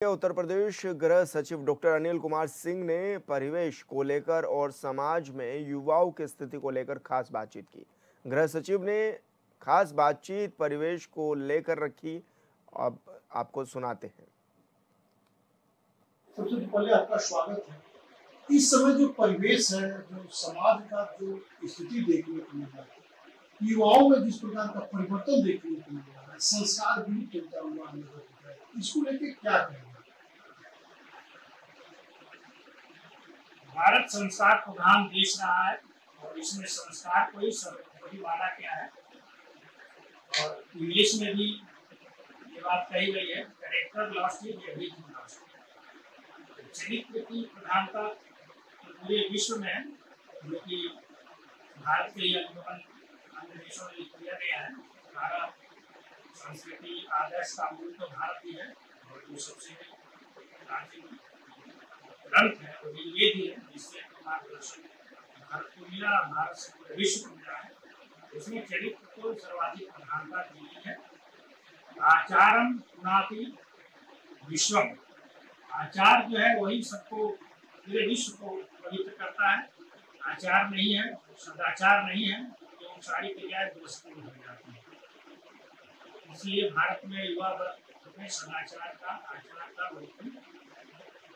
उत्तर प्रदेश गृह सचिव डॉक्टर अनिल कुमार सिंह ने परिवेश को लेकर और समाज में युवाओं की स्थिति को लेकर खास बातचीत की। गृह सचिव ने खास बातचीत परिवेश को लेकर रखी। अब आपको सुनाते हैं। सबसे पहले आपका स्वागत है। इस समय जो परिवेश है, जो समाज का जो स्थिति देखने को मिल रहा है, युवाओं में जिस प्रकार का परिवर्तन देखने को मिल रहा है, संस्कार भी चलता हुआ नजर आता है, इसको लेकर क्या कहेंगे? भारत संस्कार प्रधान देश रहा है और इसमें संस्कार को ही सर्वोपरि माना गया है। और इंग्लिश में भी ये बात कही गई है, character lost is everything lost. चरित्र की प्रधानता पूरे विश्व में है, जो कि भारत के अन्य देशों में किया गया है। भारत संस्कृति आदर्श का मूल तो भारत ही है और जो सबसे प्राचीन ग्रंथ है वो ऋग्वेद ही है, जिससे मार्गदर्शन भारत को मिला, भारत से पूरे विश्व को मिला है। उसमें चरित्र को सर्वाधिक प्रधानता दी है। आचारम पुनाति विश्वम, आचार जो है वही सबको पूरे विश्व को पवित्र करता है। आचार नहीं है, सदाचार नहीं है तो सारी क्रियाएं दुरुस्त हो जाती है। इसलिए भारत में युवा वर्ग में सदाचार का, आचार का बहुत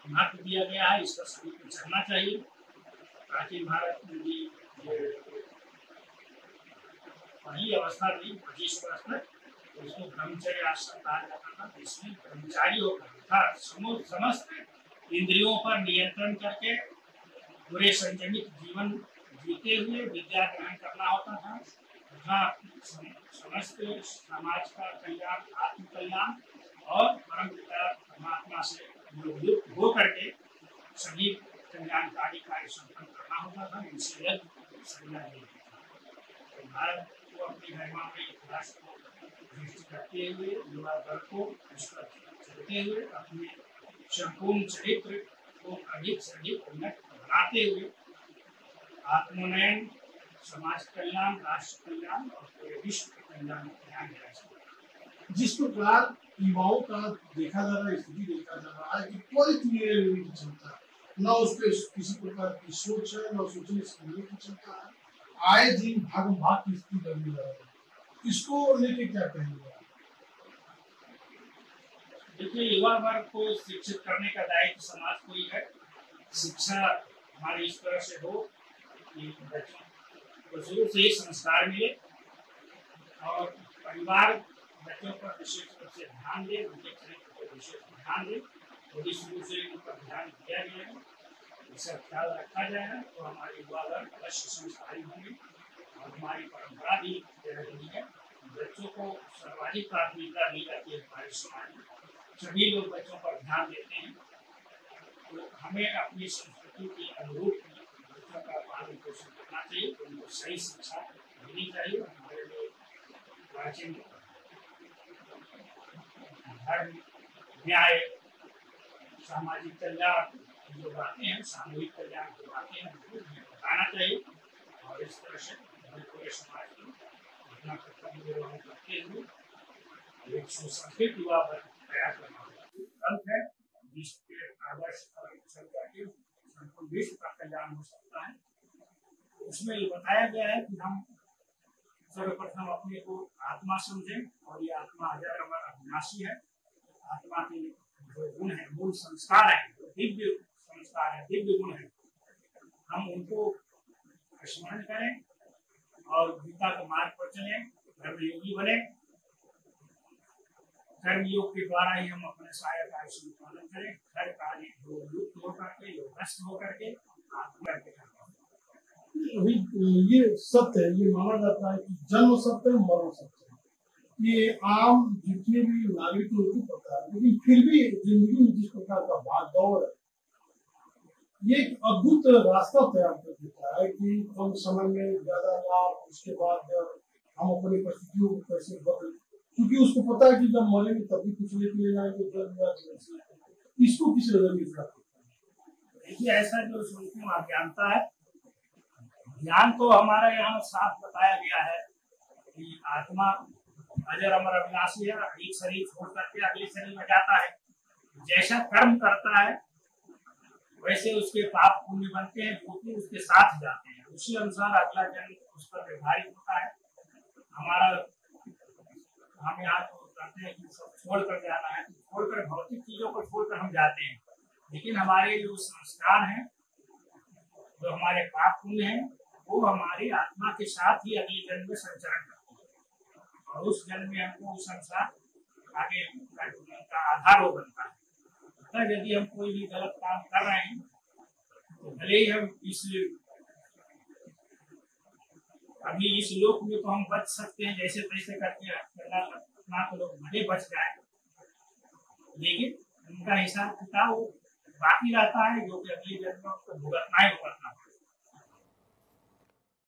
महत्व दिया गया है। इसका सभी को चलना चाहिए। प्राचीन भारत में भी पहली अवस्था थी 25 वर्ष तक, उसको ब्रह्मचर्य आश्रम कहा जाता था, जिसमें ब्रह्मचारी होकर समस्त इंद्रियों पर नियंत्रण करके पूरे संयमित जीवन जीते हुए विद्या ग्रहण करना होता था तथा समस्त समाज का कल्याण, आत्म कल्याण और परम पिता परमात्मा से युक्त हो करके सभी कल्याणकारी कार्य संपन्न करना होता था। इनसे भारत को अपनी महिमा में इतिहास को दृष्टि करते हुए युवा वर्ग को चलते हुए अपने संपूर्ण चरित्र को अधिक से अधिक उन्नत बनाते हुए आत्मोन्नयन, समाज कल्याण, राष्ट्र कल्याण और पूरे विश्व के कल्याण में ध्यान देना चाहिए। जिस प्रकार युवाओं का देखा जा रहा है, स्थिति देखा जा रहा है कि त्वरित निर्णय लेने की क्षमता है, न उस पर किसी प्रकार की सोच है, न सोचने समझने की क्षमता है, आए दिन भाग की स्थिति बनने लगा है, इसको लेके क्या कहेंगे? देखिए, युवा वर्ग को शिक्षित करने का दायित्व समाज को ही है। शिक्षा हमारी इस तरह से हो कि बच्चों को शुरू से ही संस्कार मिले और परिवार बच्चों पर विशेष रूप से ध्यान दे, उनके चरित्र पर विशेष ध्यान दे। यदि शुरू से उन पर ध्यान दिया गया है, इसका ख्याल रखा जाएगा तो हमारे युवा वर्ग अवश्य संस्कारी होंगे और हमारी परंपरा भी रही है। बच्चों को सर्वाधिक प्राथमिकता दी जाती है। हमारे समाज में सभी लोग बच्चों पर ध्यान देते हैं, तो हमें अपनी संस्कृति के अनुरूप बच्चों का पालन पोषण करना चाहिए, उनको सही शिक्षा देनी चाहिए। हमारे लिए प्राचीन धर्म, न्याय, सामाजिक कल्याण जो बातें हैं, सामूहिक कल्याण की बातें हैं, उनको बताना चाहिए और इस तरह से पूरे समाज को अपना कर्तव्य निर्वहन करते हुए एक सुसंस्कृत युवा वर्ग तैयार करना ग्रंथ है, जिसके आदर्श चल करके संपूर्ण विश्व का कल्याण हो सकता है। उसमें ये बताया गया है कि हम सर्वप्रथम अपने को आत्मा समझें और ये आत्मा अजर अमर अविनाशी है। आत्मा के जो गुण है, मूल संस्कार है, दिव्य संस्कार है, दिव्य गुण है, हम उनको स्मरण करें और गीता के मार्ग पर चले, कर्मयोगी बने। कर्मयोग के द्वारा ही हम अपने सारे कार्य संपादन करें। हर कार्य युक्त होकर के, योगस्थ होकर के आत्मा के ये सत्य है, ये माना जाता है कि जन्म सत्य है, मरण सत्य है। ये आम जितने भी नागरिक लोगों को पता है, लेकिन फिर भी जिंदगी में जिस प्रकार का भागदौड़ है, ये एक अद्भुत रास्ता तैयार कर देता है कि कम समय में ज्यादा लाभ, उसके बाद हम अपनी परिस्थितियों को कैसे बदल, क्योंकि उसको पता है कि जब मरेंगे तभी कुछ लेके ले जाएंगे। इसको किस नजरिए से? देखिए, ऐसा जो संपूर्ण अज्ञानता है, ज्ञान तो हमारा यहाँ साफ बताया गया है कि आत्मा अजर अमर अविनाशी है, एक शरीर छोड़ करके अगले शरीर में जाता है। जैसा कर्म करता है वैसे उसके पाप पुण्य बनते हैं, जो कि उसके साथ जाते हैं, उसी अनुसार अगला जन्म उस पर निर्धारित होता है। हमारा हम यहाँ तो करते हैं कि सब छोड़ कर जाना है, तो छोड़कर भौतिक चीजों को छोड़कर हम जाते हैं, लेकिन हमारे जो संस्कार हैं, जो हमारे पाप पुण्य हैं, वो हमारी आत्मा के साथ ही अगले जन्म में संचरण करते हैं और उस जन्म में हमको उस अनुसार आगे का आधार वो बनता है। यदि हम कोई भी गलत काम कर रहे हैं तो भले ही हम अभी इस लोक में तो हम बच सकते हैं, जैसे तैसे करके अपना तो लोग भले बच जाए, लेकिन उनका हिसाब किताब वो बाकी रहता है, जो कि अगली जन्म में उसको भुगतना ही भुगतना।